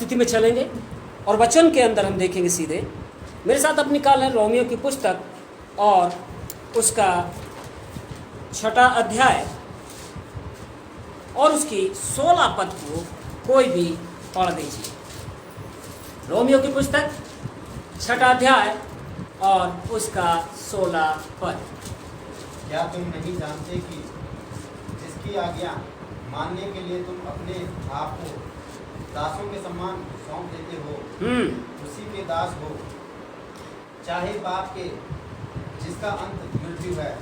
स्थिति में चलेंगे और वचन के अंदर हम देखेंगे सीधे। मेरे साथ अपनी निकालें रोमियो की पुस्तक और उसका 6 अध्याय और उसकी 16 पद को कोई भी पढ़ दीजिए। रोमियो की पुस्तक 6 अध्याय और उसका 16 पद। क्या तुम नहीं जानते कि जिसकी आज्ञा मानने के लिए तुम अपने आप को दासों के समान सौंप देते हो, उसी के दास हो, चाहे पाप के जिसका अंत मृत्यु है,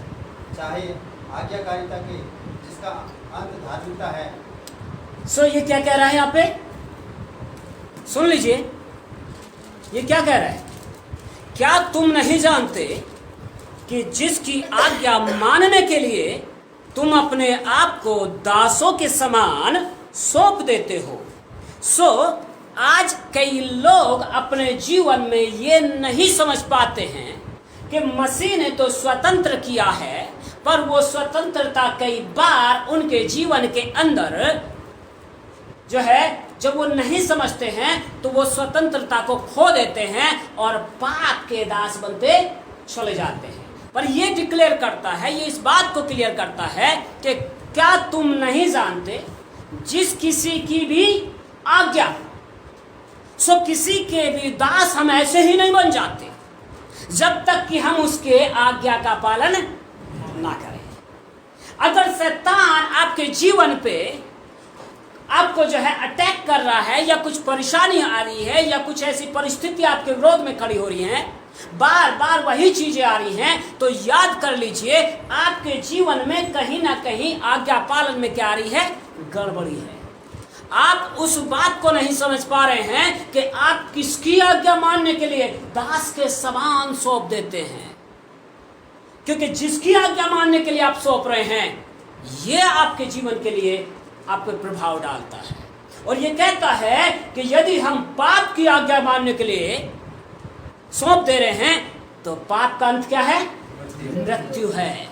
चाहे आज्ञाकारिता के जिसका अंत धार्मिकता है। ये क्या कह रहा है यहाँ पे? सुन लीजिए, ये क्या कह रहा है? क्या तुम नहीं जानते कि जिसकी आज्ञा मानने के लिए तुम अपने आप को दासों के समान सौंप देते हो। आज कई लोग अपने जीवन में ये नहीं समझ पाते हैं कि मसीह ने तो स्वतंत्र किया है, पर वो स्वतंत्रता कई बार उनके जीवन के अंदर जो है, जब वो नहीं समझते हैं तो वो स्वतंत्रता को खो देते हैं और पाप के दास बनते चले जाते हैं। पर ये डिक्लेयर करता है, ये इस बात को क्लियर करता है कि क्या तुम नहीं जानते जिस किसी की भी आज्ञा, किसी के भी दास हम ऐसे ही नहीं बन जाते जब तक कि हम उसके आज्ञा का पालन ना करें। अगर शैतान आपके जीवन पे आपको जो है अटैक कर रहा है, या कुछ परेशानी आ रही है, या कुछ ऐसी परिस्थिति आपके विरोध में खड़ी हो रही है, बार बार वही चीजें आ रही हैं, तो याद कर लीजिए आपके जीवन में कहीं ना कहीं आज्ञा पालन में क्या आ रही है? गड़बड़ी है। आप उस बात को नहीं समझ पा रहे हैं कि आप किसकी आज्ञा मानने के लिए दास के समान सौंप देते हैं, क्योंकि जिसकी आज्ञा मानने के लिए आप सौंप रहे हैं, ये आपके जीवन के लिए आप पे प्रभाव डालता है। और ये कहता है कि यदि हम पाप की आज्ञा मानने के लिए सौंप दे रहे हैं तो पाप का अंत क्या है? मृत्यु है।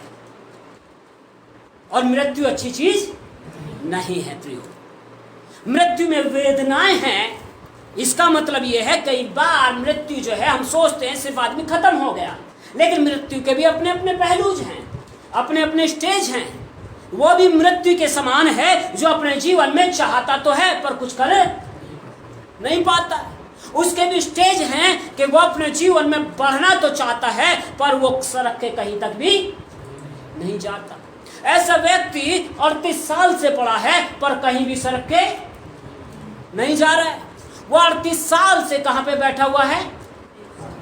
और मृत्यु अच्छी चीज नहीं है प्रियो। मृत्यु में वेदनाएं हैं। इसका मतलब यह है कई बार मृत्यु जो है, हम सोचते हैं सिर्फ आदमी खत्म हो गया, लेकिन मृत्यु के भी अपने अपने पहलू हैं, अपने अपने स्टेज हैं। वो भी मृत्यु के समान है, जो अपने जीवन में चाहता तो है पर कुछ कर नहीं पाता। उसके भी स्टेज हैं कि वो अपने जीवन में बढ़ना तो चाहता है, पर वो सड़क के कहीं तक भी नहीं जाता। ऐसा व्यक्ति 38 साल से पड़ा है पर कहीं भी सड़क के नहीं जा रहा है। वो 38 साल से कहां पे बैठा हुआ है?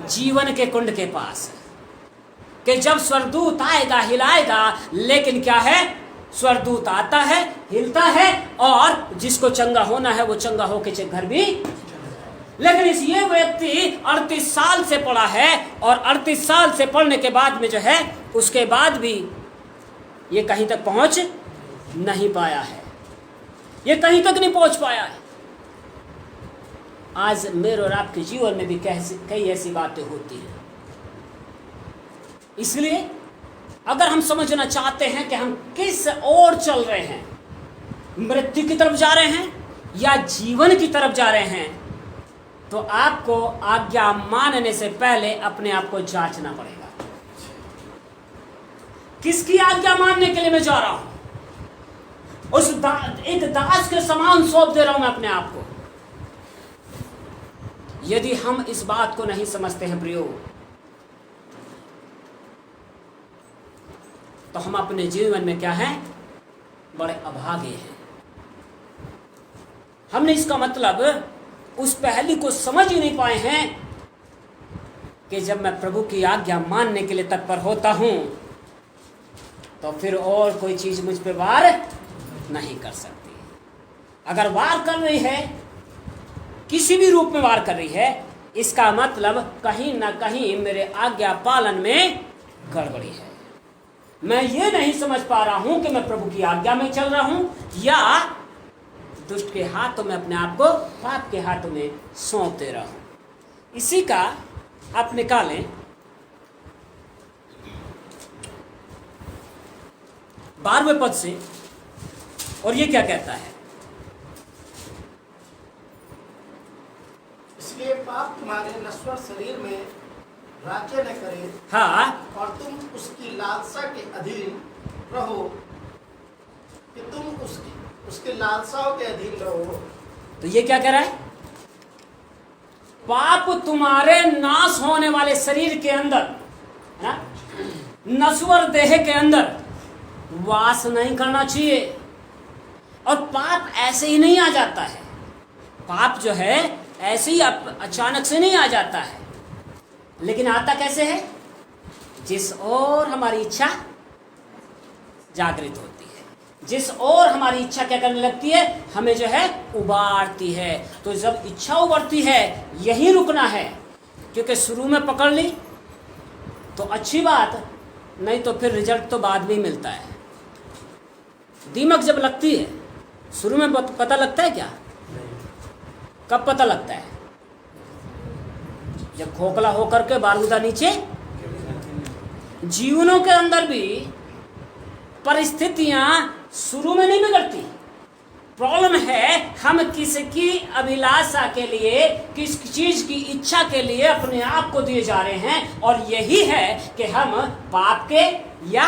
जीवन के कुंड के पास, कि जब स्वर्गदूत आएगा हिलाएगा। लेकिन क्या है? स्वर्गदूत आता है, हिलता है, और जिसको चंगा होना है वो चंगा होके घर भी। लेकिन इस ये व्यक्ति 38 साल से पड़ा है, और 38 साल से पढ़ने के बाद में जो है, उसके बाद भी ये कहीं तक पहुंच नहीं पाया है, ये कहीं तक नहीं पहुंच पाया है। आज मेरे और आपके जीवन में भी कई ऐसी बातें होती हैं। इसलिए अगर हम समझना चाहते हैं कि हम किस ओर चल रहे हैं, मृत्यु की तरफ जा रहे हैं या जीवन की तरफ जा रहे हैं, तो आपको आज्ञा मानने से पहले अपने आप को जांचना पड़ेगा। किसकी आज्ञा मानने के लिए मैं जा रहा हूं? एक दास के समान सौंप दे रहा हूं मैं अपने आप को। यदि हम इस बात को नहीं समझते हैं प्रियो, तो हम अपने जीवन में क्या हैं? बड़े अभागे हैं। हमने इसका मतलब उस पहली को समझ ही नहीं पाए हैं कि जब मैं प्रभु की आज्ञा मानने के लिए तत्पर होता हूं, तो फिर और कोई चीज मुझ पे वार नहीं कर सकती। अगर वार कर रही है, किसी भी रूप में वार कर रही है, इसका मतलब कहीं ना कहीं मेरे आज्ञा पालन में गड़बड़ी है। मैं ये नहीं समझ पा रहा हूं कि मैं प्रभु की आज्ञा में चल रहा हूं, या दुष्ट के हाथों में अपने आप को, पाप के हाथों में सौंप दे रहा हूं। इसी का आप निकालें 12वें पद से, और ये क्या कहता है? इसलिए पाप तुम्हारे नश्वर शरीर में राज्य न करे हाँ, और तुम उसकी लालसा के अधीन रहो, कि तुम उसकी लालसाओं के अधीन रहो। तो ये क्या कह रहा है? पाप तुम्हारे नाश होने वाले शरीर के अंदर, है ना, नश्वर देह के अंदर वास नहीं करना चाहिए। और पाप ऐसे ही नहीं आ जाता है। पाप जो है ऐसे ही अचानक से नहीं आ जाता है, लेकिन आता कैसे है? जिस ओर हमारी इच्छा जागृत होती है, जिस ओर हमारी इच्छा क्या करने लगती है, हमें जो है उबारती है। तो जब इच्छा उबरती है, यही रुकना है, क्योंकि शुरू में पकड़ ली तो अच्छी बात, नहीं तो फिर रिजल्ट तो बाद में ही मिलता है। दीमक जब लगती है, शुरू में पता लगता है क्या? कब पता लगता है? जब खोखला होकर के बारूदा नीचे। जीवनों के अंदर भी परिस्थितियां शुरू में नहीं बिगड़ती। प्रॉब्लम है हम किसकी अभिलाषा के लिए, किस चीज की इच्छा के लिए अपने आप को दिए जा रहे हैं, और यही है कि हम पाप के या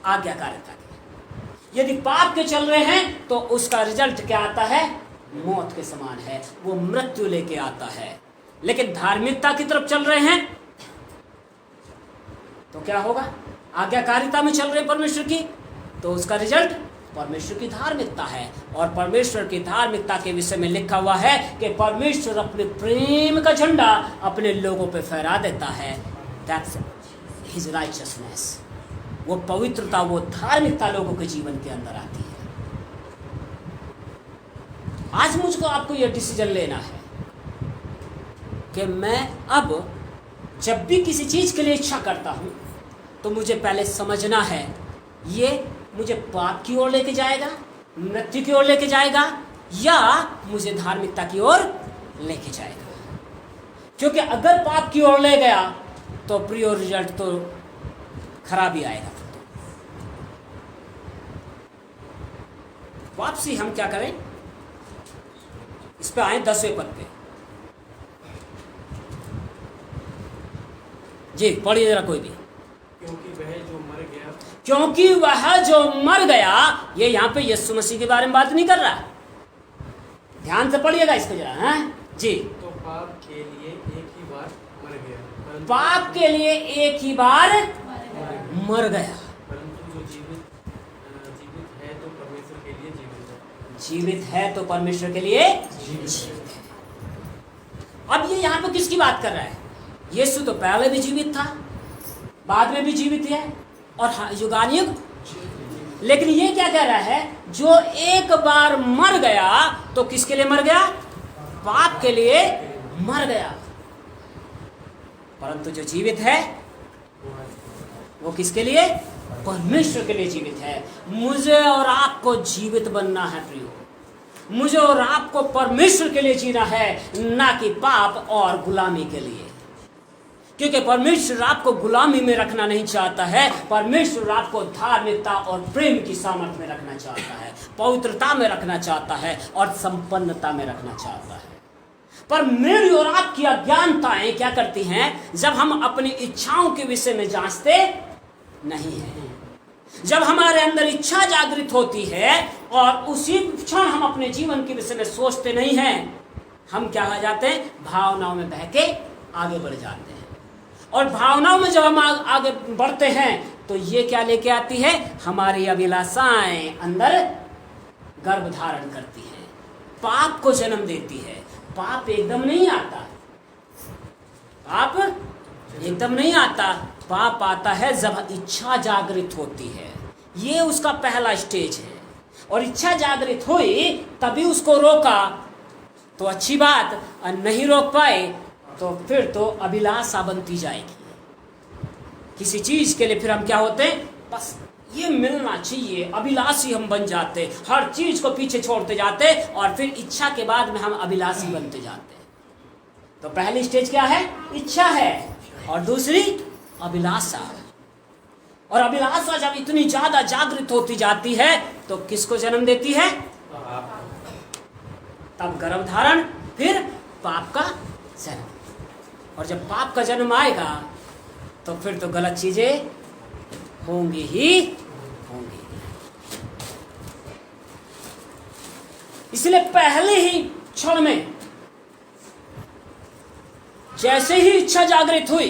आज्ञाकारिता के। यदि पाप के चल रहे हैं तो उसका रिजल्ट क्या आता है? मौत के समान है, वो मृत्यु लेके आता है। लेकिन धार्मिकता की तरफ चल रहे हैं तो क्या होगा? आज्ञाकारिता में चल रहे परमेश्वर की, तो उसका रिजल्ट परमेश्वर की धार्मिकता है। और परमेश्वर की धार्मिकता के विषय में लिखा हुआ है कि परमेश्वर अपने प्रेम का झंडा अपने लोगों पे फहरा देता है। That's his righteousness. वो पवित्रता, वो धार्मिकता लोगों के जीवन के अंदर आती है। आज मुझको आपको यह डिसीजन लेना है कि मैं अब जब भी किसी चीज के लिए इच्छा करता हूं तो मुझे पहले समझना है ये मुझे पाप की ओर लेके जाएगा, मृत्यु की ओर लेके जाएगा, या मुझे धार्मिकता की ओर लेके जाएगा। क्योंकि अगर पाप की ओर ले गया तो प्रिय रिजल्ट तो खराब ही आएगा। वापसी हम क्या करें? इस पे आए 10वें पद पे। जी पढ़िए जरा कोई भी। क्योंकि वह जो मर गया, ये यहाँ पे यीशु मसीह के बारे में बात नहीं कर रहा। ध्यान से पढ़िएगा इसको जरा। हैं जी। तो पाप के लिए एक ही बार मर गया, पाप के लिए एक ही बार मर गया, परंतु जो जीवित है तो परमेश्वर के लिए जीवित है। जीवित है तो परमेश्वर के लिए जीवित है। अब ये यहाँ पे किसकी बात कर रहा है? यीशु तो पहले भी जीवित था, बाद में भी जीवित है, और युगानुयुग। लेकिन ये क्या कह रहा है? जो एक बार मर गया तो किसके लिए मर गया? पाप के लिए मर गया। परंतु जो जीवित है वो किसके लिए? परमेश्वर के लिए जीवित है। मुझे और आपको जीवित बनना है प्रियो। मुझे और आपको परमेश्वर के लिए जीना है, ना कि पाप और गुलामी के लिए। क्योंकि परमेश्वर आपको गुलामी में रखना नहीं चाहता है। परमेश्वर आपको धार्मिकता और प्रेम की सामर्थ्य में रखना चाहता है, पवित्रता में रखना चाहता है, और संपन्नता में रखना चाहता है। पर मेरी और आपकी अज्ञानताएं क्या करती हैं? जब हम अपनी इच्छाओं के विषय में जांचते नहीं हैं, जब हमारे अंदर इच्छा जागृत होती है और उसी क्षण हम अपने जीवन के विषय में सोचते नहीं हैं, हम क्या हो जाते हैं? भावनाओं में बह के आगे बढ़ जाते हैं। और भावनाओं में जब हम आगे बढ़ते हैं तो ये क्या लेके आती है? हमारी अभिलाषाएं अंदर गर्भ धारण करती है, पाप को जन्म देती है। पाप एकदम नहीं आता, पाप एकदम नहीं आता। पाप आता है जब इच्छा जागृत होती है। ये उसका पहला स्टेज है। और इच्छा जागृत हुई तभी उसको रोका तो अच्छी बात, और नहीं रोक पाए तो फिर तो अभिलाषा बनती जाएगी किसी चीज के लिए। फिर हम क्या होते हैं? बस ये मिलना चाहिए, अभिलाषी हम बन जाते, हर चीज को पीछे छोड़ते जाते, और फिर इच्छा के बाद में हम अभिलाषी बनते जाते। तो पहली स्टेज क्या है? इच्छा है, और दूसरी अभिलाषा। और अभिलाषा जब इतनी ज्यादा जागृत होती जाती है तो किसको जन्म देती है? तब गर्भ धारण, फिर पाप का जन्म, और जब पाप का जन्म आएगा तो फिर तो गलत चीजें होंगी ही होंगी। इसलिए पहले ही क्षण में जैसे ही इच्छा जागृत हुई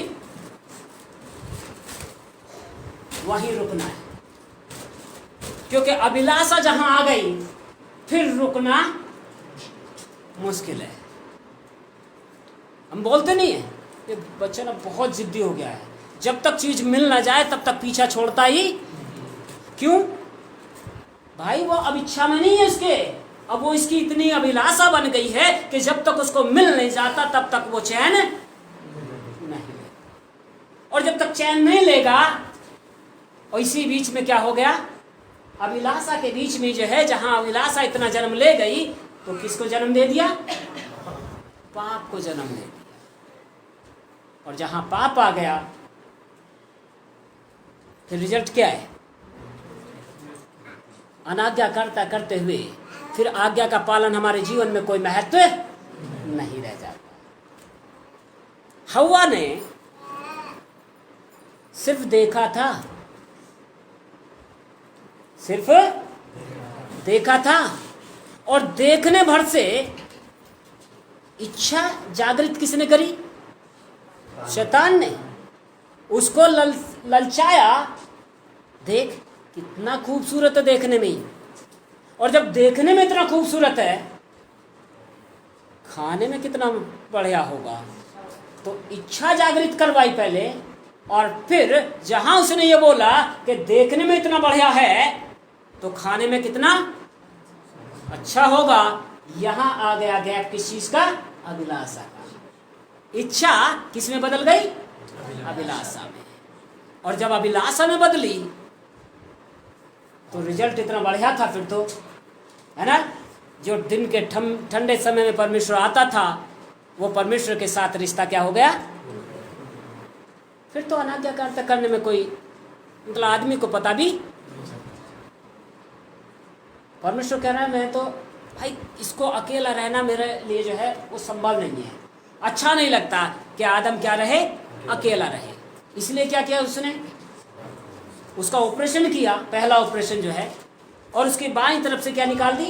वहीं रुकना है, क्योंकि अभिलाषा जहां आ गई फिर रुकना मुश्किल है। हम बोलते नहीं है कि बच्चा ना बहुत जिद्दी हो गया है, जब तक चीज मिल ना जाए तब तक पीछा छोड़ता ही क्यों? भाई वो अब इच्छा में नहीं है इसके, अब वो इसकी इतनी अभिलाषा बन गई है कि जब तक उसको मिल नहीं जाता तब तक वो चैन नहीं लेगा, और जब तक चैन नहीं लेगा, और इसी बीच में क्या हो गया, अभिलाषा के बीच में जो है, जहां अभिलाषा इतना जन्म ले गई तो किसको जन्म दे दिया? पाप को जन्म दे दिया। और जहां पाप आ गया फिर रिजल्ट क्या है? अनाज्ञा करता करते हुए फिर आज्ञा का पालन हमारे जीवन में कोई महत्व नहीं रह जाता। हव्वा ने सिर्फ देखा था, सिर्फ देखा था, और देखने भर से इच्छा जागृत किसने करी? शैतान ने। उसको ललचाया, देख कितना खूबसूरत है देखने में ही, और जब देखने में इतना खूबसूरत है खाने में कितना बढ़िया होगा, तो इच्छा जागृत करवाई पहले, और फिर जहां उसने ये बोला कि देखने में इतना बढ़िया है तो खाने में कितना अच्छा होगा, यहां आ गया गैप किस चीज का? अभिलाषा का। इच्छा किस में बदल गई? अभिलाषा में। और जब अभिलाषा में बदली तो रिजल्ट इतना बढ़िया था फिर तो, है ना? जो दिन के ठंडे समय में परमेश्वर आता था, वो परमेश्वर के साथ रिश्ता क्या हो गया? फिर तो अनाज्ञाकारिता करने में कोई मतलब आदमी को पता भी, परमेश्वर कह रहा है मैं तो भाई इसको अकेला रहना मेरे लिए जो है वो संभव नहीं है, अच्छा नहीं लगता कि आदम क्या रहे? अकेला रहे। इसलिए क्या किया उसने? उसका ऑपरेशन किया, पहला ऑपरेशन जो है, और उसकी बाईं तरफ से क्या निकाल दी?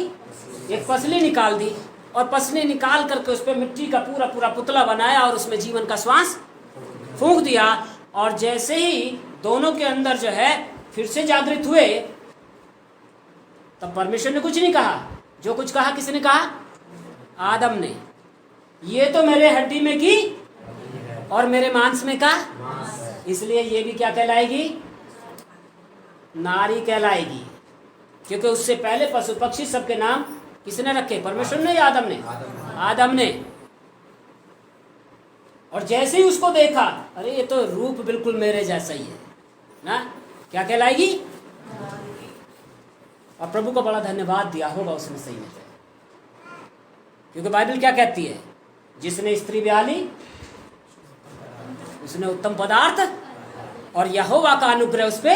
एक पसली निकाल दी, और पसली निकाल करके उस पर मिट्टी का पूरा पूरा पुतला बनाया और उसमें जीवन का श्वास फूंक दिया। और जैसे ही दोनों के अंदर जो है फिर से जागृत हुए, तब परमेश्वर ने कुछ नहीं कहा। जो कुछ कहा किसने कहा? आदम ने। ये तो मेरे हड्डी में की और मेरे मांस में का, इसलिए ये भी क्या कहलाएगी? नारी कहलाएगी, क्योंकि उससे पहले पशु पक्षी सबके नाम किसने रखे? परमेश्वर ने या आदम ने? आदम ने। और जैसे ही उसको देखा, अरे ये तो रूप बिल्कुल मेरे जैसा ही है ना, क्या कहलाएगी? और प्रभु को बड़ा धन्यवाद दिया होगा उसने सही में, क्योंकि बाइबल क्या कहती है? जिसने स्त्री ब्याह ली उसने उत्तम पदार्थ, और यहोवा का अनुग्रह उस पे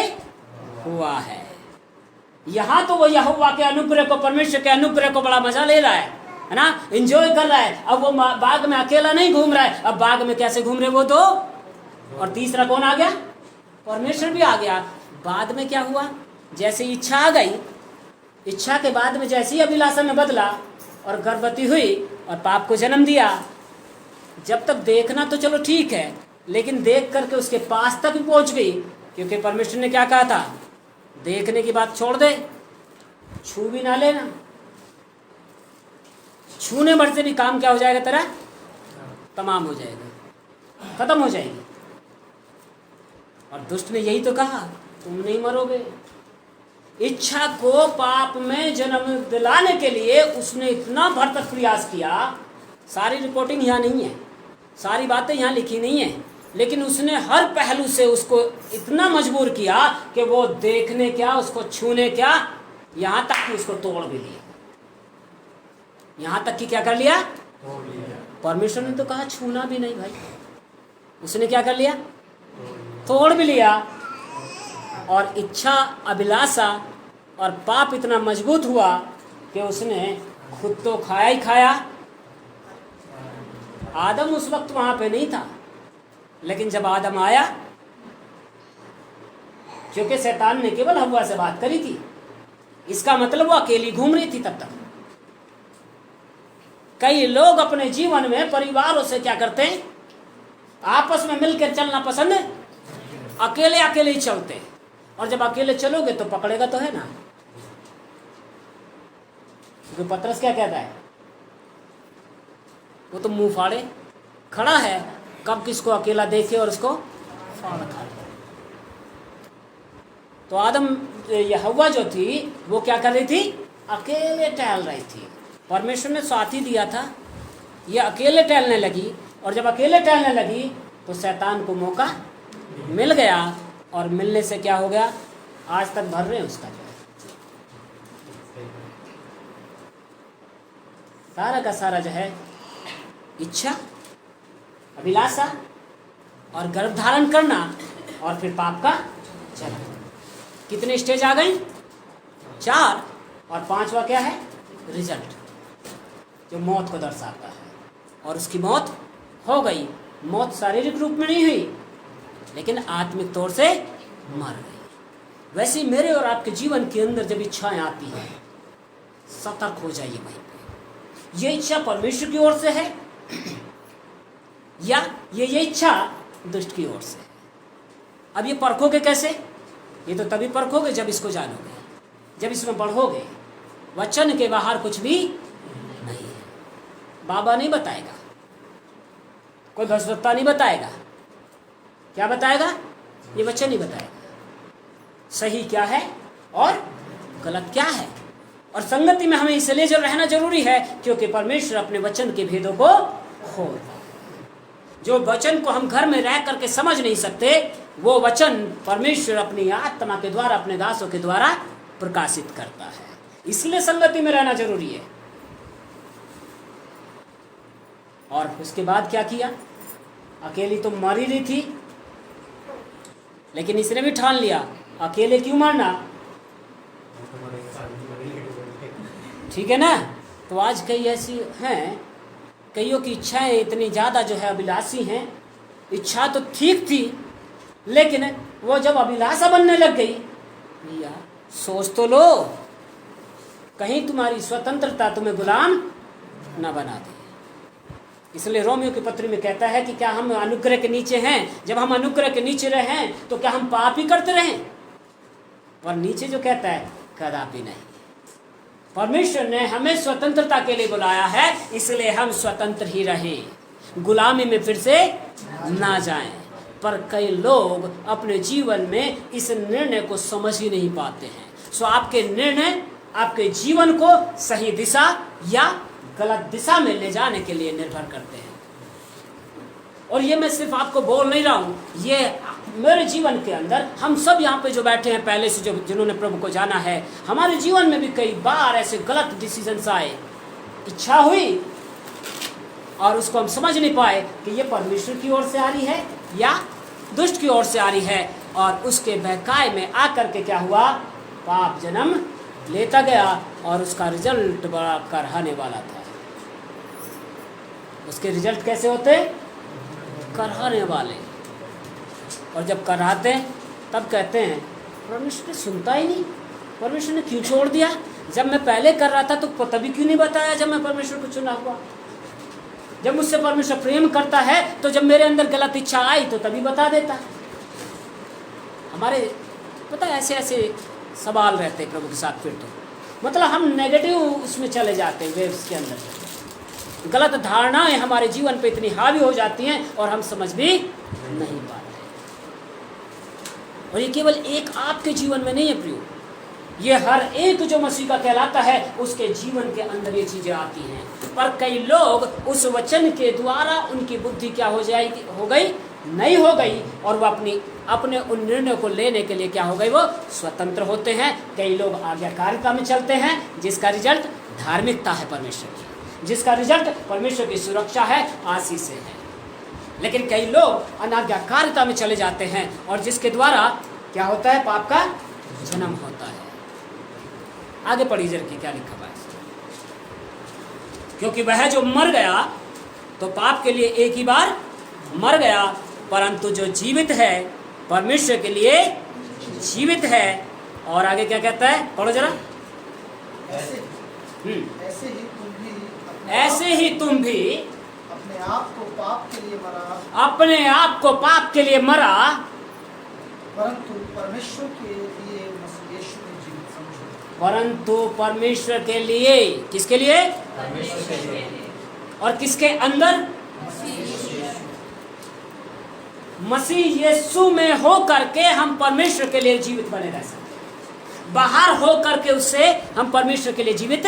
हुआ है। यहां तो वो यहोवा के अनुग्रह को, परमेश्वर के अनुग्रह को बड़ा मजा ले रहा है ना, एंजॉय कर रहा है। अब वो बाग में अकेला नहीं घूम रहा है, अब बाग में कैसे घूम रहे वो दो, और तीसरा कौन आ गया? परमेश्वर भी आ गया। बाद में क्या हुआ? जैसे इच्छा आ गई, इच्छा के बाद में जैसे ही अभिलाषा में बदला और गर्भवती हुई और पाप को जन्म दिया। जब तक देखना तो चलो ठीक है, लेकिन देख करके उसके पास तक भी पहुंच गई, क्योंकि परमेश्वर ने क्या कहा था? देखने की बात छोड़ दे, छू भी ना लेना। छूने भर से भी काम क्या हो जाएगा तेरा? तमाम हो जाएगा, खत्म हो जाएगी। और दुष्ट ने यही तो कहा, तुम नहीं मरोगे। इच्छा को पाप में जन्म दिलाने के लिए उसने इतना भरसक प्रयास किया। सारी रिपोर्टिंग यहाँ नहीं है, सारी बातें यहाँ लिखी नहीं है, लेकिन उसने हर पहलू से उसको इतना मजबूर किया कि वो देखने क्या, उसको छूने क्या, यहाँ तक कि उसको तोड़ भी लिया। यहाँ तक कि क्या कर लिया? परमेश्वर ने तो कहा छूना भी नहीं भाई, उसने क्या कर लिया? तोड़ भी लिया। और इच्छा, अभिलाषा और पाप इतना मजबूत हुआ कि उसने खुद तो खाया ही खाया, आदम उस वक्त वहां पे नहीं था, लेकिन जब आदम आया, क्योंकि शैतान ने केवल हव्वा से बात करी थी, इसका मतलब वो अकेली घूम रही थी तब तक। कई लोग अपने जीवन में परिवारों से क्या करते हैं, आपस में मिलकर चलना पसंद है, अकेले अकेले ही चलते हैं। और जब अकेले चलोगे तो पकड़ेगा तो है ना, क्योंकि पतरस क्या कहता है, वो तो मुंह फाड़े खड़ा है, कब किसको अकेला देखे और उसको फाड़ खा ले। तो आदम या हव्वा जो थी वो क्या कर रही थी, अकेले टहल रही थी। परमेश्वर ने साथी दिया था, ये अकेले टहलने लगी, और जब अकेले टहलने लगी तो शैतान को मौका मिल गया, और मिलने से क्या हो गया, आज तक भर रहे हैं उसका जो है सारा का सारा जो है इच्छा, अभिलाषा और गर्भ धारण करना, और फिर पाप का जन्म। कितने स्टेज आ गए, 4, और 5वां क्या है, रिजल्ट, जो मौत को दर्शाता है। और उसकी मौत हो गई। मौत शारीरिक रूप में नहीं हुई, लेकिन आत्मिक तौर से मर गई। वैसे मेरे और आपके जीवन के अंदर जब इच्छाएं आती हैं, सतर्क हो जाइए वहीं पे। ये इच्छा परमेश्वर की ओर से है या ये इच्छा दुष्ट की ओर से है। अब ये परखोगे कैसे, ये तो तभी परखोगे जब इसको जानोगे, जब इसमें बढ़ोगे। वचन के बाहर कुछ भी नहीं है। बाबा नहीं बताएगा, कोई भविष्यवक्ता नहीं बताएगा, क्या बताएगा, ये वचन नहीं बताएगा सही क्या है और गलत क्या है। और संगति में हमें इसलिए जो रहना जरूरी है क्योंकि परमेश्वर अपने वचन के भेदों को खोल, जो वचन को हम घर में रह करके समझ नहीं सकते, वो वचन परमेश्वर अपनी आत्मा के द्वारा, अपने दासों के द्वारा प्रकाशित करता है। इसलिए संगति में रहना जरूरी है। और उसके बाद क्या किया, अकेली तो मर ही रही थी, लेकिन इसने भी ठान लिया अकेले क्यों मरना, ठीक है ना। तो आज कई ऐसी हैं, कईयों की इच्छाएं इतनी ज़्यादा जो है अभिलाषी हैं। इच्छा तो ठीक थी, लेकिन वो जब अभिलाषा बनने लग गई, भैया सोच तो लो, कहीं तुम्हारी स्वतंत्रता तुम्हें गुलाम न बना दे। इसलिए रोमियो की पत्री में कहता है कि क्या हम अनुग्रह के नीचे हैं, जब हम अनुग्रह के नीचे रहे तो क्या हम पाप ही करते रहें। और नीचे जो कहता है, कदापि नहीं। परमेश्वर ने हमें स्वतंत्रता के लिए बुलाया है, इसलिए हम स्वतंत्र ही रहें, गुलामी में फिर से ना जाएं। पर कई लोग अपने जीवन में इस निर्णय को समझ ही नहीं पाते हैं। सो आपके निर्णय आपके जीवन को सही दिशा या गलत दिशा में ले जाने के लिए निर्भर करते हैं। और ये मैं सिर्फ आपको बोल नहीं रहा हूँ, ये मेरे जीवन के अंदर हम सब यहाँ पे जो बैठे हैं, पहले से जो जिन्होंने प्रभु को जाना है, हमारे जीवन में भी कई बार ऐसे गलत डिसीजंस आए, इच्छा हुई और उसको हम समझ नहीं पाए कि ये परमेश्वर की ओर से आ रही है या दुष्ट की ओर से आ रही है। और उसके बहकाए में आकर के क्या हुआ, पाप जन्म लेता गया और उसका रिजल्ट बड़ा कराने वाला था। उसके रिजल्ट कैसे होते, कराने वाले। और जब कराते तब कहते हैं परमेश्वर ने सुनता ही नहीं, परमेश्वर ने क्यों छोड़ दिया, जब मैं पहले कर रहा था तो तभी क्यों नहीं बताया जब मैं परमेश्वर को चुना हुआ। जब मुझसे परमेश्वर प्रेम करता है तो जब मेरे अंदर गलत इच्छा आई तो तभी बता देता। हमारे पता है ऐसे ऐसे सवाल रहते हैं प्रभु के साथ। फिर तो मतलब हम नेगेटिव उसमें चले जाते हैं, वेव्स के अंदर गलत धारणाएं हमारे जीवन पे इतनी हावी हो जाती हैं और हम समझ भी नहीं पाते। और ये केवल एक आपके जीवन में नहीं है प्रियो, ये हर एक जो मसीह का कहलाता है उसके जीवन के अंदर ये चीजें आती हैं। पर कई लोग उस वचन के द्वारा उनकी बुद्धि क्या हो जाएगी, हो गई नहीं हो गई, और वो अपने उन निर्णय को लेने के लिए क्या हो गई, वो स्वतंत्र होते हैं। कई लोग आज्ञाकारिता में चलते हैं जिसका रिजल्ट धार्मिकता है परमेश्वर की, जिसका रिजल्ट परमेश्वर की सुरक्षा है, आशीष से है। लेकिन कई लोग अनाज्ञाकारिता में चले जाते हैं और जिसके द्वारा क्या होता है, पाप का जन्म होता है। आगे पढ़िए जरा कि क्या लिखा हुआ है। क्योंकि वह जो मर गया तो पाप के लिए एक ही बार मर गया, परंतु जो जीवित है परमेश्वर के लिए जीवित है। और आगे क्या कहता है, पढ़ो जरा। ऐसे ऐसे ही तुम भी ऐसे ही तुम भी अपने आप को पाप के लिए मरा, अपने आप को पाप के लिए मरा, परंतु परमेश्वर के लिए मसीह यीशु में जीवित समझो। परंतु परमेश्वर के लिए, किसके लिए? परमेश्वर के लिए। और किसके अंदर? मसीह यीशु में हो करके हम परमेश्वर के लिए जीवित बने रह सकते। बाहर हो करके उससे हम परमेश्वर के लिए जीवित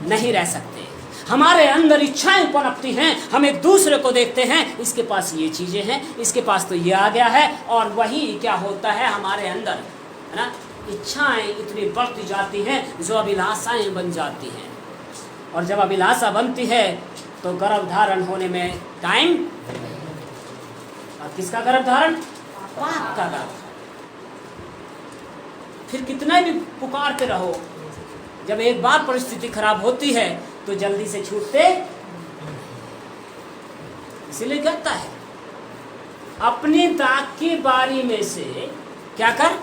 नहीं रह सकते। हमारे अंदर इच्छाएं पनपती हैं, हम एक दूसरे को देखते हैं, इसके पास ये चीजें हैं, इसके पास तो ये आ गया है, और वही क्या होता है हमारे अंदर, है ना, इच्छाएं इतनी बढ़ती जाती हैं जो अभिलाषाएं बन जाती हैं। और जब अभिलाषा बनती है तो गर्भधारण होने में टाइम, और किसका गर्भधारण? पाप का गर्भधारण। फिर कितना भी पुकारते रहो, जब एक बार परिस्थिति खराब होती है तो जल्दी से छूटते। इसलिए कहता है अपनी दाग की बारी में से क्या कर,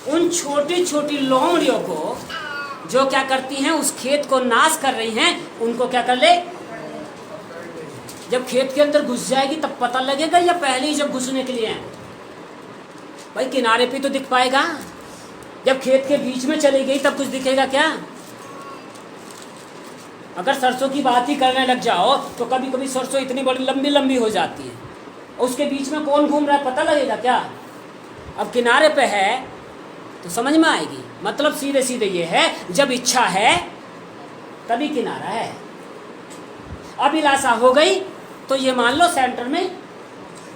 उन छोटी छोटी लोमड़ियों को जो क्या करती हैं, उस खेत को नाश कर रही हैं, उनको क्या कर ले। जब खेत के अंदर घुस जाएगी तब पता लगेगा, या पहले ही जब घुसने के लिए है? भाई किनारे पे तो दिख पाएगा, जब खेत के बीच में चली गई तब कुछ दिखेगा क्या? अगर सरसों की बात ही करने लग जाओ तो कभी कभी सरसों इतनी बड़ी लंबी लंबी हो जाती है, और उसके बीच में कौन घूम रहा है पता लगेगा क्या? अब किनारे पे है तो समझ में आएगी। मतलब सीधे सीधे ये है, जब इच्छा है तभी किनारा है। अभिलाषा हो गई तो ये मान लो सेंटर में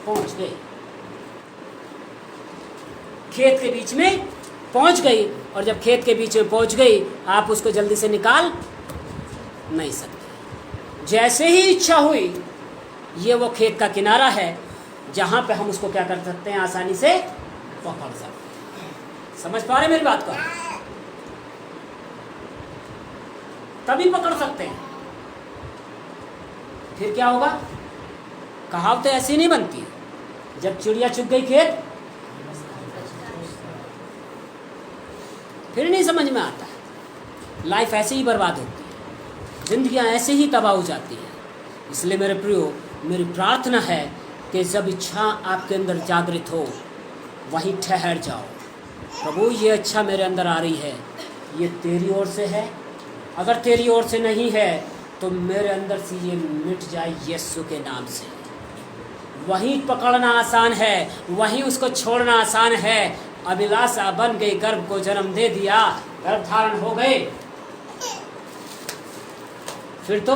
पहुंच गई, खेत के बीच में पहुंच गई। और जब खेत के बीच में पहुंच गई आप उसको जल्दी से निकाल नहीं सकते। जैसे ही इच्छा हुई, ये वो खेत का किनारा है जहां पे हम उसको क्या कर सकते हैं, आसानी से पकड़ सकते हैं। समझ पा रहे मेरी बात को? तभी पकड़ सकते हैं। फिर क्या होगा? कहावतें ऐसी नहीं बनती, जब चिड़िया चुग गई खेत फिर नहीं समझ में आता है। लाइफ ऐसे ही बर्बाद होती है, जिंदगियां ऐसे ही तबाह हो जाती हैं। इसलिए मेरे प्रियो, मेरी प्रार्थना है कि जब इच्छा आपके अंदर जागृत हो वहीं ठहर जाओ। प्रभु ये इच्छा मेरे अंदर आ रही है, ये तेरी ओर से है। अगर तेरी ओर से नहीं है तो मेरे अंदर से ये मिट जाए यीशु के नाम से। वहीं पकड़ना आसान है, वहीं उसको छोड़ना आसान है। अभिलाषा बन गई, गर्भ को जन्म दे दिया, गर्भ धारण हो गए, फिर तो,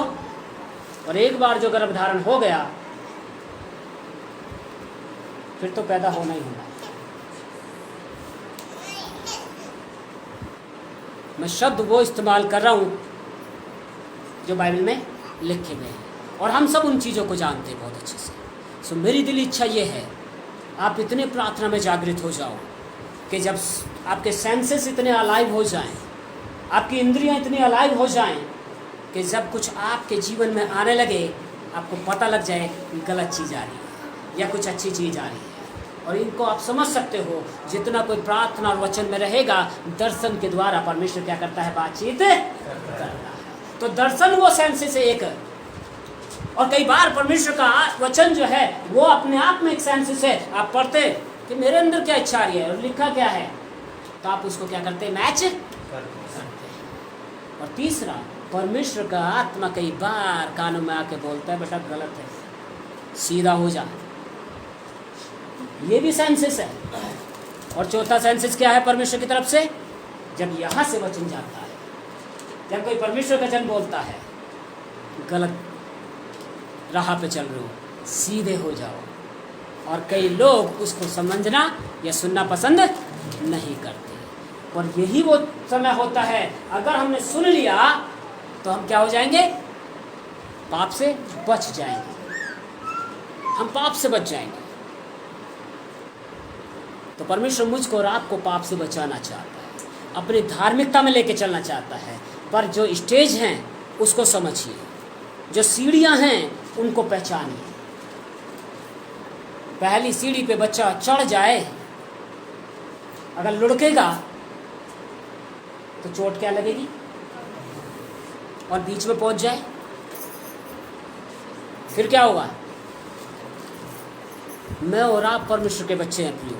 और एक बार जो गर्भ धारण हो गया फिर तो पैदा होना ही होना। मैं शब्द वो इस्तेमाल कर रहा हूं जो बाइबल में लिखे गए हैं, और हम सब उन चीज़ों को जानते हैं बहुत अच्छे से। सो मेरी दिल इच्छा ये है, आप इतने प्रार्थना में जागृत हो जाओ कि जब आपके सेंसेस इतने अलाइव हो जाएं, आपकी इंद्रियां इतनी अलाइव हो जाएं कि जब कुछ आपके जीवन में आने लगे आपको पता लग जाए कि गलत चीज़ आ रही है या कुछ अच्छी चीज़ आ रही है। और इनको आप समझ सकते हो, जितना कोई प्रार्थना और वचन में रहेगा, दर्शन के द्वारा परमेश्वर क्या करता है, बातचीत करता है। तो दर्शन वो सेंसेस एक, और कई बार परमेश्वर का वचन जो है वो अपने आप में एक सेंसेस है। आप पढ़ते कि मेरे अंदर क्या इच्छा आ रही है और लिखा क्या है, तो आप उसको क्या करते हैं, मैच करते हैं। और तीसरा, परमेश्वर का आत्मा कई बार कानों में आके बोलता है, बेटा गलत है, सीधा हो जा। ये भी सेंसेस है। और चौथा सेंसेस क्या है परमेश्वर की तरफ से, जब यहाँ से वचन जाता है, जब कोई परमेश्वर का जन बोलता है, गलत राह पे चल रहे हो, सीधे हो जाओ। और कई लोग उसको समझना या सुनना पसंद नहीं करते। और यही वो समय होता है, अगर हमने सुन लिया तो हम क्या हो जाएंगे, पाप से बच जाएंगे, हम पाप से बच जाएंगे। तो परमेश्वर मुझको और आपको पाप से बचाना चाहता है, अपनी धार्मिकता में लेके चलना चाहता है। पर जो स्टेज हैं उसको समझिए, जो सीढ़ियां हैं उनको पहचानिए। पहली सीढ़ी पे बच्चा चढ़ जाए, अगर लुढ़केगा तो चोट क्या लगेगी, और बीच में पहुंच जाए फिर क्या होगा। मैं और आप परमेश्वर के बच्चे हैं प्रियो,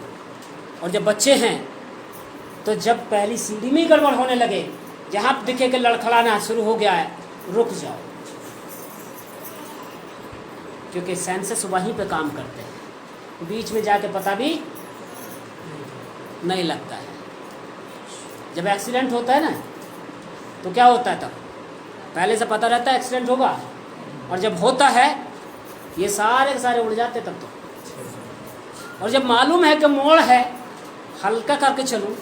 और जब बच्चे हैं तो जब पहली सीढ़ी में ही गड़बड़ होने लगे, जहां दिखे कि लड़खड़ाना शुरू हो गया है, रुक जाओ, क्योंकि सेंसस वहीं पे काम करते हैं, बीच में जाके पता भी नहीं लगता है। जब एक्सीडेंट होता है ना तो क्या होता है, तब पहले से पता रहता है एक्सीडेंट होगा, और जब होता है ये सारे के सारे उड़ जाते तब तो। और जब मालूम है कि मोड़ है, हल्का करके चलूं,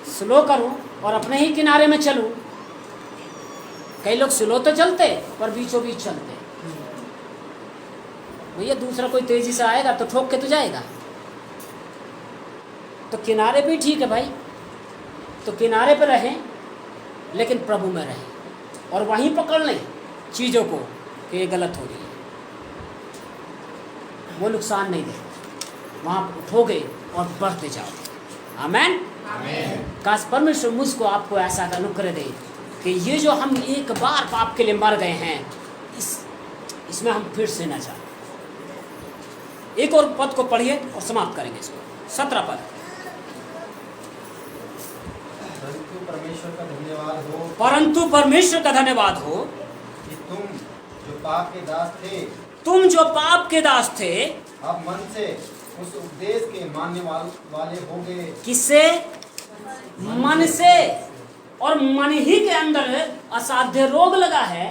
स्लो करूं और अपने ही किनारे में चलूं। कई लोग स्लो तो चलते पर बीचों बीच चलते। भैया दूसरा कोई तेजी से आएगा तो ठोक के तो जाएगा, तो किनारे भी ठीक है भाई, तो किनारे पे रहें लेकिन प्रभु में रहें, और वहीं पकड़ लें चीज़ों को कि ये गलत हो रही है, वो नुकसान नहीं दे, वहाँ उठोगे और बढ़ते जाओ। आमेन। काश परमेश्वर मुझको आपको ऐसा अनुग्रह दे कि ये जो हम एक बार पाप के लिए मर गए हैं, इसमें हम फिर से न जाए। एक और पद को पढ़िए और समाप्त करेंगे इसको। 17 पद। परंतु परमेश्वर का धन्यवाद हो, परंतु परमेश्वर का धन्यवाद हो कि तुम जो पाप के दास थे, तुम जो पाप के दास थे, अब मन से उस उपदेश के मानने वाले हो गए। किससे? मन से। और मन ही के अंदर असाध्य रोग लगा है,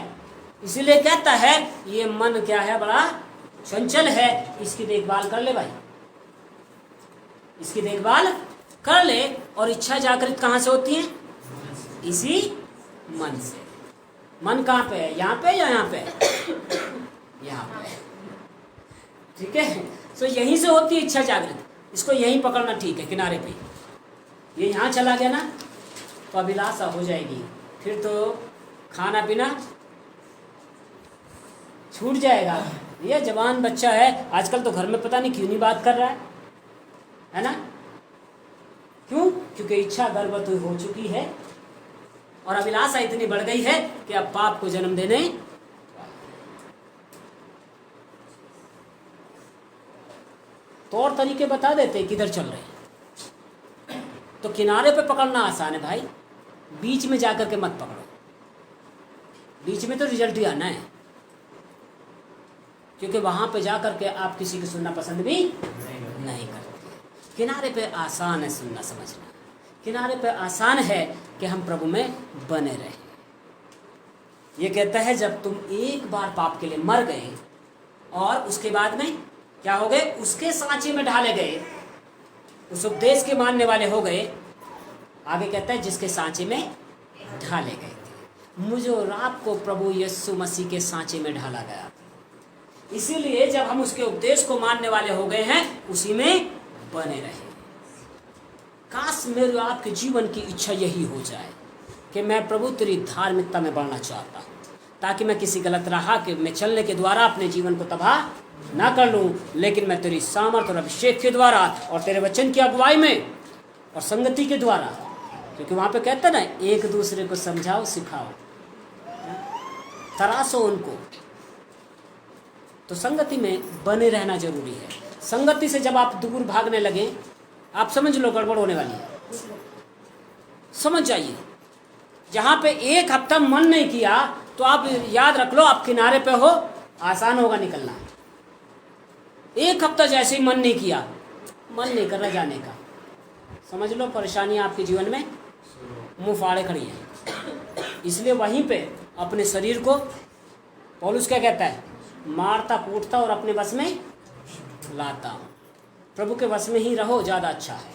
इसीलिए कहता है ये मन क्या है, बड़ा चंचल है, इसकी देखभाल कर ले भाई, इसकी देखभाल कर ले। और इच्छा जागृत कहाँ से होती है? इसी मन से। मन कहाँ पे है? यहाँ पे या यहाँ पे? यहाँ पे। ठीक है, तो यहीं से होती है इच्छा जागृत। इसको यहीं पकड़ना ठीक है, किनारे पे। ये यहाँ चला गया ना तो अभिलाषा हो जाएगी, फिर तो खाना पीना छूट जाएगा। ये जवान बच्चा है, आजकल तो घर में पता नहीं क्यों नहीं बात कर रहा है ना? क्यों? क्योंकि इच्छा गर्भवती हो चुकी है और अभिलाषा इतनी बढ़ गई है कि अब पाप को जन्म देने तौर तरीके बता देते किधर चल रहे हैं। तो किनारे पे पकड़ना आसान है भाई, बीच में जाकर के मत पकड़ो। बीच में तो रिजल्ट ही आना है, क्योंकि वहां पे जाकर के आप किसी की सुनना पसंद भी नहीं करते। किनारे पे आसान है सुनना समझना, किनारे पे आसान है कि हम प्रभु में बने रहें। ये कहता है जब तुम एक बार पाप के लिए मर गए और उसके बाद में क्या हो गए? उसके सांचे में ढाले गए, उस उपदेश के मानने वाले हो गए। आगे कहता है जिसके सांचे में ढाले गए थे। मुझे और आपको प्रभु यीशु मसीह के सांचे में ढाला गया, इसीलिए जब हम उसके उपदेश को मानने वाले हो गए हैं उसी में बने रहे। काश मेरे आपके जीवन की इच्छा यही हो जाए कि मैं प्रभु तेरी धार्मिकता में बढ़ना चाहता हूँ, ताकि मैं किसी गलत राह के में चलने के द्वारा अपने जीवन को तबाह ना कर लूँ, लेकिन मैं तेरी सामर्थ और अभिषेक के द्वारा और तेरे वचन की अगुवाई में और संगति के द्वारा, क्योंकि वहाँ पे कहते ना एक दूसरे को समझाओ सिखाओ तराशो उनको, तो संगति में बने रहना जरूरी है। संगति से जब आप दूर भागने लगे, आप समझ लो गड़बड़ होने वाली है। समझ जाइए, जहाँ पे एक हफ्ता मन नहीं किया तो आप याद रख लो आप किनारे पे हो, आसान होगा निकलना। एक हफ्ता जैसे ही मन नहीं किया, मन नहीं कर रहा जाने का, समझ लो परेशानी आपके जीवन में मुंह फाड़े खड़ी है। इसलिए वहीं पे अपने शरीर को पौलुस क्या कहता है? मारता कूटता और अपने बस में लाता हूँ। प्रभु के वश में ही रहो, ज़्यादा अच्छा है।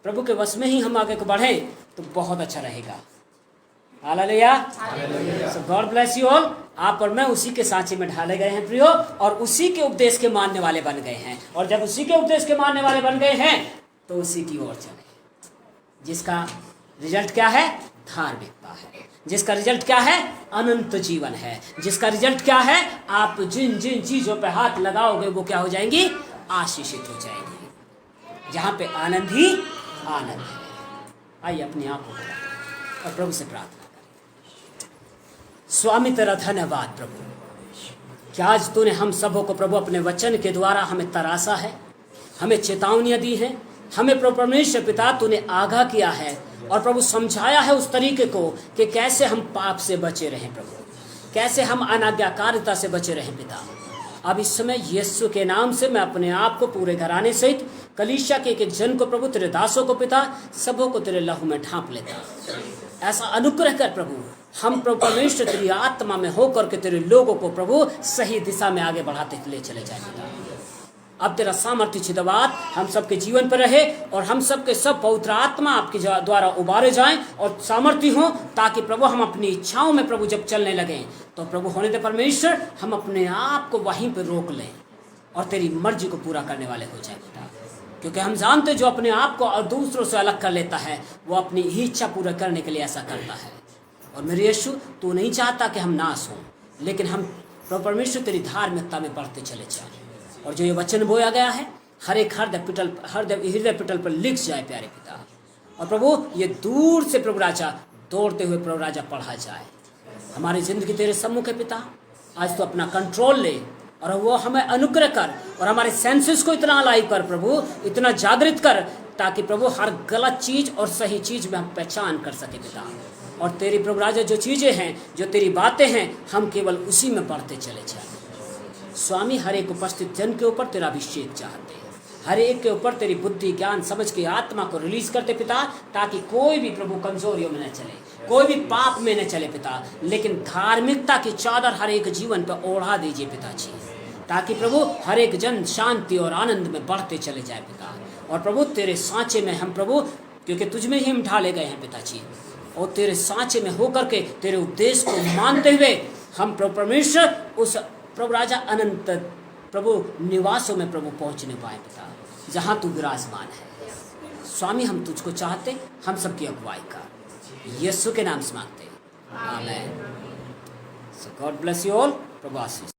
प्रभु के वश में ही हम आगे को बढ़ें तो बहुत अच्छा रहेगा। Hallelujah. So God bless you all. आप और मैं उसी के सांचे में ढाले गए हैं प्रियो, और उसी के उपदेश के मानने वाले बन गए हैं। और जब उसी के उपदेश के मानने वाले बन गए हैं तो उसी की ओर चले, जिसका रिजल्ट क्या है? धार्मिकता है, जिसका रिजल्ट क्या है? अनंत जीवन है। जिसका रिजल्ट क्या है? आप जिन जिन चीजों पे हाथ लगाओगे वो क्या हो जाएंगी? आशीषित हो जाएंगी। जहां पे आनंद ही आनंद है। आइए अपने आप को बुलाएं और प्रभु से प्रार्थना करें। स्वामी तेरा धन्यवाद प्रभु, कि आज तूने हम सबों को प्रभु अपने वचन के द्वारा हमें तरासा है, हमें चेतावनियां दी हैं, हमें प्रभु परमेश्वर पिता तूने आगाह किया है और प्रभु समझाया है उस तरीके को कि कैसे हम पाप से बचे रहें प्रभु, कैसे हम अनाज्ञाकारिता से बचे रहें पिता। अब इस समय यीशु के नाम से मैं अपने आप को पूरे घराने सहित कलीसिया के एक जन को प्रभु, तेरे दासों को पिता, सबों को तेरे लहू में ढांप लेता। ऐसा अनुग्रह कर प्रभु, हम प्रभु परमेश्वर तेरी आत्मा में होकर के तेरे लोगों को प्रभु सही दिशा में आगे बढ़ाते ले चले जाए पिता। अब तेरा सामर्थ्य छिदवात हम सबके जीवन पर रहे और हम सबके सब पवित्र आत्मा आपके द्वारा उबारे जाएं और सामर्थ्य हो, ताकि प्रभु हम अपनी इच्छाओं में प्रभु जब चलने लगें तो प्रभु होने दे परमेश्वर, हम अपने आप को वहीं पर रोक लें और तेरी मर्जी को पूरा करने वाले हो जाए पिता। क्योंकि हम जानते जो अपने आप को और दूसरों से अलग कर लेता है वो अपनी ही इच्छा पूरा करने के लिए ऐसा करता है। और मेरे यीशु, तू नहीं चाहता कि हम नाश हों, लेकिन हम प्रभु परमेश्वर तेरी धार्मिकता में बढ़ते चले जाएं। और जो ये वचन बोया गया है हर एक हृदय पिटल पर लिख जाए प्यारे पिता। और प्रभु ये दूर से प्रभु राजा दौड़ते हुए प्रभु राजा पढ़ा जाए। हमारी जिंदगी तेरे सम्मुख है पिता, आज तो अपना कंट्रोल ले और वो हमें अनुग्रह कर और हमारे सेंसेस को इतना अलाइव कर प्रभु, इतना जागृत कर, ताकि प्रभु हर गलत चीज और सही चीज में हम पहचान कर सके पिता। और तेरी प्रभु राजा जो चीजें हैं, जो तेरी बातें हैं, हम केवल उसी में बढ़ते चले जाए। स्वामी, हर एक उपस्थित जन के ऊपर तेरा अभिषेक चाहते हैं, हर एक के ऊपर तेरी बुद्धि, ज्ञान, समझ की आत्मा को रिलीज करते पिता, ताकि कोई भी प्रभु कमजोरियों में न चले, कोई भी पाप में न चले पिता, लेकिन धार्मिकता की चादर हर एक जीवन पर ओढ़ा दीजिए पिताजी, ताकि प्रभु हर एक जन शांति और आनंद में बढ़ते चले जाए पिता। और प्रभु तेरे सांचे में हम प्रभु, क्योंकि तुझ में ही हम ढाले गए हैं पिताजी, और तेरे सांचे में होकर के तेरे उपदेश को मानते हुए हम प्रभु परमेश्वर उस प्रभु राजा अनंत प्रभु निवासों में प्रभु पहुंचने पाए पिता, जहां तू विराजमान है। स्वामी, हम तुझको चाहते, हम सबकी अगुवाई कर, यीशु के नाम से मांगते, आमीन। So God bless you all. प्रभु आशीष।